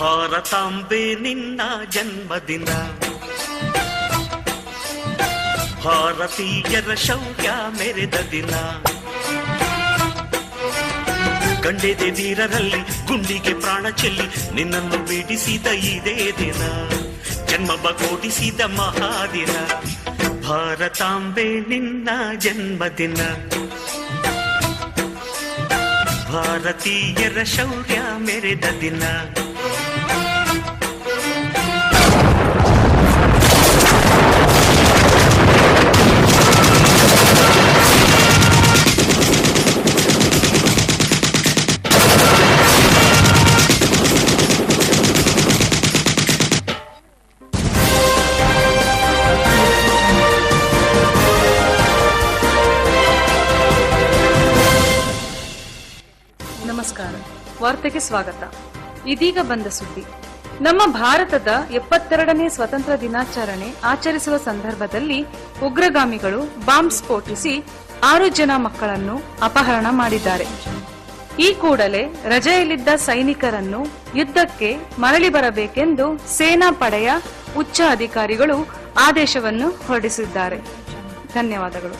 ಭಾರತಾಂಬೆ ನಿನ್ನ ಜನ್ಮದಿನ, ಭಾರತೀಯರ ಶೌರ್ಯ ಮೆರೆದ ದಿನ, ಗಂಡೆದೆ ವೀರರಲ್ಲಿ ಗುಂಡಿಗೆ ಪ್ರಾಣ ಚೆಲ್ಲಿ ನಿನ್ನನ್ನು ಬಿಡಿಸಿದ ಇದೇ ದಿನ, ಜನ್ಮ ಕೊಡಿಸಿದ ಮಹಾದಿನ. ಭಾರತಾಂಬೆ ನಿನ್ನ ಜನ್ಮದಿನ, ಭಾರತೀಯರ ಶೌರ್ಯ ಮೆರೆದ ದಿನ. ನಮಸ್ಕಾರ, ವಾರ್ತೆಗೆ ಸ್ವಾಗತ. ಇದೀಗ ಬಂದ ಸುದ್ದಿ. ನಮ್ಮ ಭಾರತದ 72ನೇ ಸ್ವತಂತ್ರ ದಿನಾಚರಣೆ ಆಚರಿಸುವ ಸಂದರ್ಭದಲ್ಲಿ ಉಗ್ರಗಾಮಿಗಳು ಬಾಂಬ್ ಸ್ಫೋಟಿಸಿ 6 ಜನ ಮಕ್ಕಳನ್ನು ಅಪಹರಣ ಮಾಡಿದ್ದಾರೆ. ಈ ಕೂಡಲೇ ರಜೆಯಲ್ಲಿದ್ದ ಸೈನಿಕರನ್ನು ಯುದ್ಧಕ್ಕೆ ಮರಳಿ ಬರಬೇಕೆಂದು ಸೇನಾ ಪಡೆಯ ಉಚ್ಚ ಅಧಿಕಾರಿಗಳು ಆದೇಶವನ್ನು ಹೊರಡಿಸಿದ್ದಾರೆ. ಧನ್ಯವಾದಗಳು.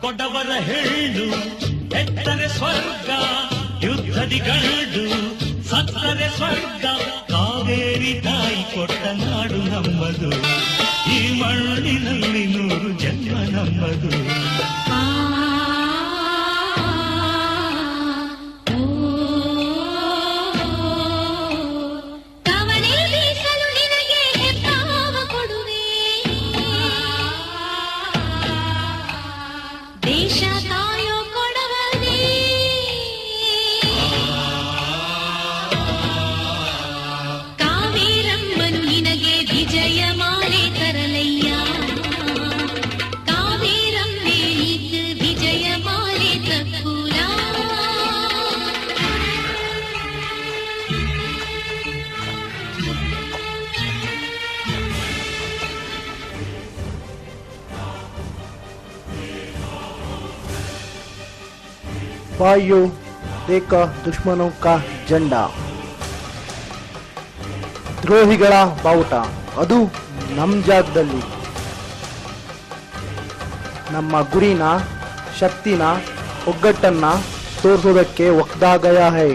ಕೊಡವರ ಹೇಳು ಎತ್ತರೆ ಸ್ವರ್ಗ, ಯುದ್ಧದಿ ಗಂಡು ಸತ್ತರೆ ಸ್ವರ್ಗ. ಕಾವೇರಿ ತಾಯಿ ಕೊಟ್ಟ ನಾಡು ನಮ್ಮದು, ಈ ಮಣ್ಣಿನಲ್ಲಿ 100 ಜನ್ಮ ನಮ್ಮದು. ವಾಯು ದೇಕ ದುಶ್ಮನೋ ಕಾ ಜಂಡ. ದ್ರೋಹಿಗಳ ಬಾವುಟ, ಅದು ನಮ್ಮ ಜಾಗದಲ್ಲಿ. ನಮ್ಮ ಗುರಿನ, ಶಕ್ತಿನ, ಒಗ್ಗಟ್ಟನ್ನ ತೋರಿಸೋದಕ್ಕೆ ಒಕ್ದಾ ಗಯಾ ಹೈ.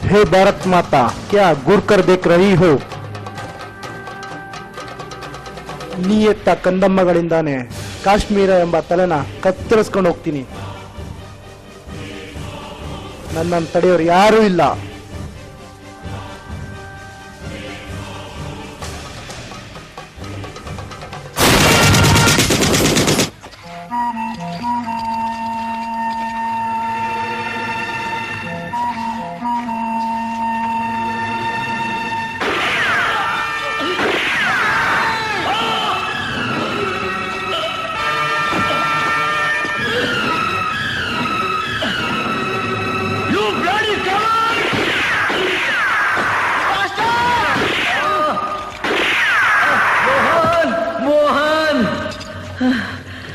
ಹೇ ಭಾರತ್ ಮಾತಾ, ಕ್ಯಾ ಗುರ್ ಕರ್ ದೇಖ್ ರಹಿ ಹೋ? ನೀಯತ್ತ ಕಂದಮ್ಮಗಳಿಂದಾನೆ ಕಾಶ್ಮೀರ ಎಂಬ ತಲೆನ ಕತ್ತರಿಸ್ಕೊಂಡು ಹೋಗ್ತೀನಿ. ನನ್ನನ್ನು ತಡೆಯೋರು ಯಾರೂ ಇಲ್ಲ.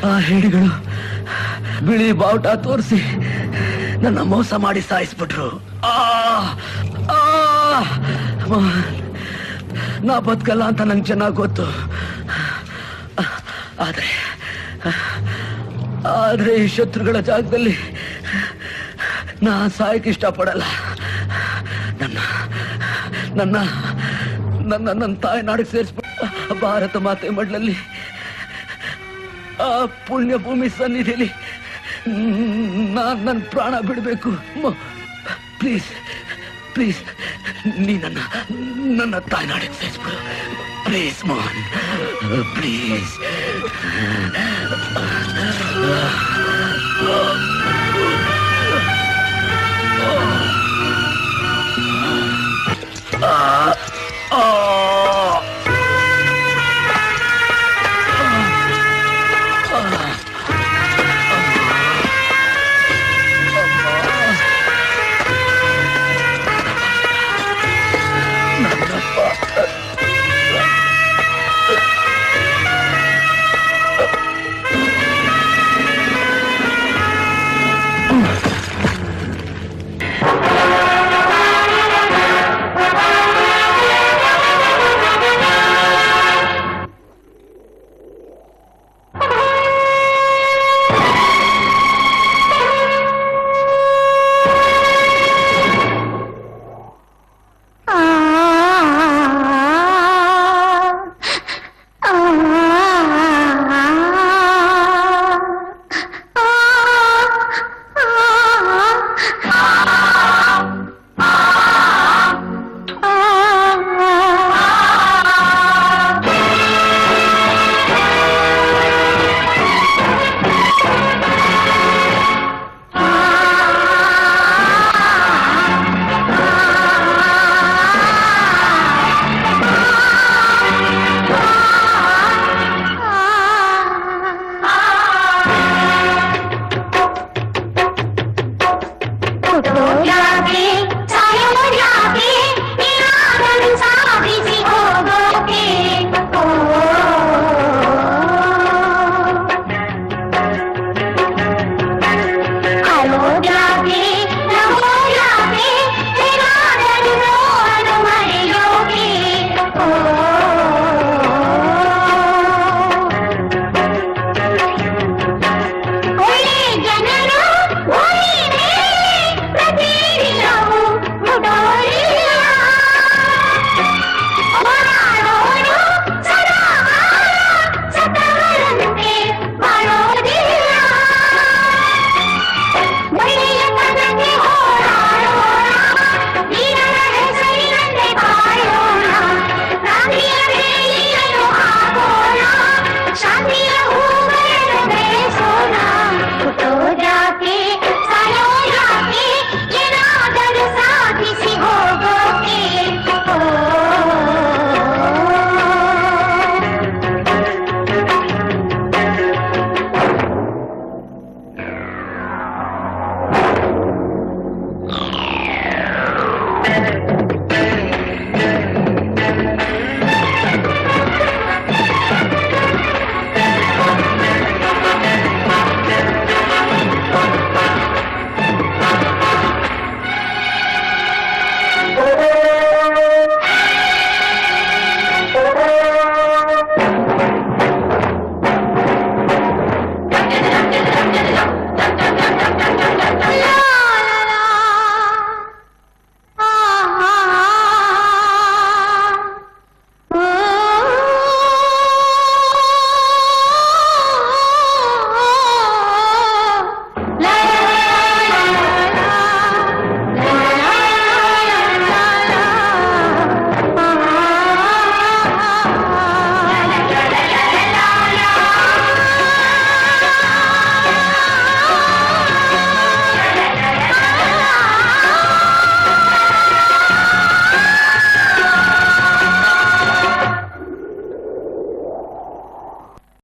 ಆ ಹೇಡಿಗಳು ಬಿಳಿ ಬಾವುಟ ತೋರಿಸಿ ನನ್ನ ಮೋಸ ಮಾಡಿ ಸಾಯಿಸ್ಬಿಟ್ರು. ನಾ ಬದುಕಲ್ಲ ಅಂತ ನಂಗೆ ಚೆನ್ನಾಗಿ ಗೊತ್ತು. ಆದ್ರೆ ಈ ಶತ್ರುಗಳ ಜಾಗದಲ್ಲಿ ನಾ ಸಾಯಕ್ಕೆ ಇಷ್ಟಪಡಲ್ಲ. ನನ್ನ ನನ್ನ ನನ್ನ ನನ್ನ ತಾಯ್ನಾಡಿಗೆ ಸೇರಿಸ್ಬಿಟ್ಟು ಭಾರತ ಮಾತೆ ಮಡ್ಲಲ್ಲಿ, ಆ ಪುಣ್ಯ ಭೂಮಿ ಸನ್ನಿಧಿಯಲ್ಲಿ ನಾನ್ ನನ್ನ ಪ್ರಾಣ ಬಿಡಬೇಕು. ಪ್ಲೀಸ್ ಪ್ಲೀಸ್, ನೀ ನನ್ನ ತಾಯ್ನಾಡಿಗೆ ಸೇರಿಸ್ಬಿಡು. Please Mohan, please.